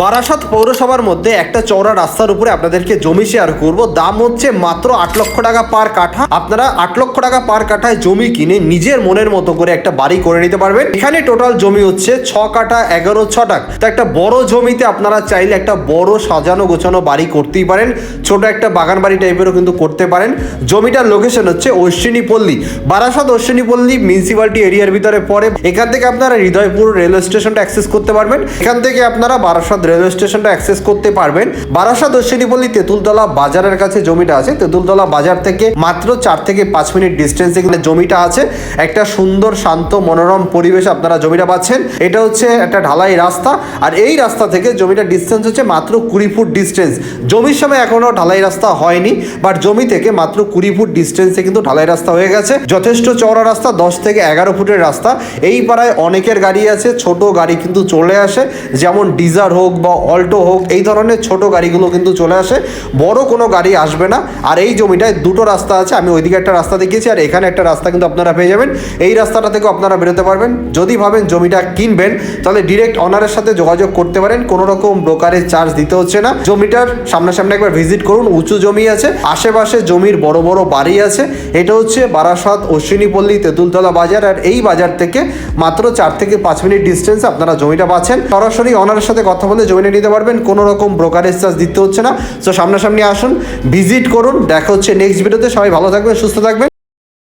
বারাসাত পৌরসভার মধ্যে একটা চওড়া রাস্তার উপরে আপনাদেরকে জমি শেয়ার করব। দাম হচ্ছে মাত্র 8 লক্ষ টাকা পার কাঠা। আপনারা 8 লক্ষ টাকা পার কাঠায় জমি কিনে নিজের মনের মতো করে একটা বাড়ি করে নিতে পারবেন। এখানে টোটাল জমি হচ্ছে 6 কাঠা 11 ছটাক। তো একটা বড় জমিতে আপনারা চাইলে একটা বড় সাজানো গোছানো বাড়ি করতেই পারেন, ছোট একটা বাগান বাড়ি টাইপেরও কিন্তু করতে পারেন। জমিটার লোকেশন হচ্ছে অশ্বিনী পল্লী, বারাসাত অশ্বিনী পল্লী মিউনিসিপ্যালিটি এরিয়ার ভিতরে পড়ে। এখান থেকে আপনারা হৃদয়পুর রেলওয়ে স্টেশনটা অ্যাক্সেস করতে পারবেন। এখান থেকে আপনারা বারাসাত রেলওয়ে স্টেশনটা অ্যাক্সেস করতে পারবেন। বারাসাত অশ্বিনীপল্লী তেঁতুলতলা বাজারের কাছে জমিটা আছে। তেঁতুলতলা বাজার থেকে মাত্র 4 থেকে 5 মিনিট ডিস্টেন্সে জমিটা আছে। একটা সুন্দর শান্ত মনোরম পরিবেশ আপনারা জমিটা পাচ্ছেন। এটা হচ্ছে একটা ঢালাই রাস্তা, আর এই রাস্তা থেকে জমিটার ডিস্টেন্স হচ্ছে মাত্র 20 ফুট ডিস্টেন্স। জমির সময় এখনো ঢালাই রাস্তা হয়নি, বাট জমি থেকে মাত্র 20 ফুট ডিস্টেন্সে কিন্তু ঢালাই রাস্তা হয়ে গেছে। যথেষ্ট চওড়া রাস্তা, 10 থেকে 11 ফুটের রাস্তা। এই পাড়ায় অনেকের গাড়ি আছে, ছোট গাড়ি কিন্তু চলে আসে, যেমন ডিজার হোক বা অল্টো হোক, এই ধরনের ছোট গাড়িগুলো কিন্তু চলে আসে, বড় কোনো গাড়ি আসবে না। আর এই জমিটায় দুটো রাস্তা আছে, আমি ওইদিকে একটা রাস্তা দেখিয়েছি আর এখানে একটা রাস্তা কিন্তু আপনারা পেয়ে যাবেন। এই রাস্তাটা থেকেও আপনারা বেরোতে পারবেন। যদি ভাবেন জমিটা কিনবেন তাহলে ডিরেক্ট অনারের সাথে যোগাযোগ করতে পারেন, কোনো রকম ব্রোকারের চার্জ দিতে হচ্ছে না। জমিটার সামনাসামনি একবার ভিজিট করুন, উঁচু জমি আছে, আশেপাশে জমির বড় বড় বাড়ি আছে। এটা হচ্ছে বারাসাত অশ্বিনীপল্লী তেঁতুলতলা বাজার, আর এই বাজার থেকে মাত্র 4 থেকে 5 মিনিট ডিস্টেন্স আপনারা জমিটা পাচ্ছেন। সরাসরি অনারের সাথে কথা বলে জমিটা নিতে পারবেন, কোনো রকম ব্রোকারেজ চার্জ দিতে হচ্ছে না। তো সামনাসামনি আসুন, ভিজিট করুন। দেখা হচ্ছে নেক্সট ভিডিওতে। সবাই ভালো থাকবেন, সুস্থ থাকবেন।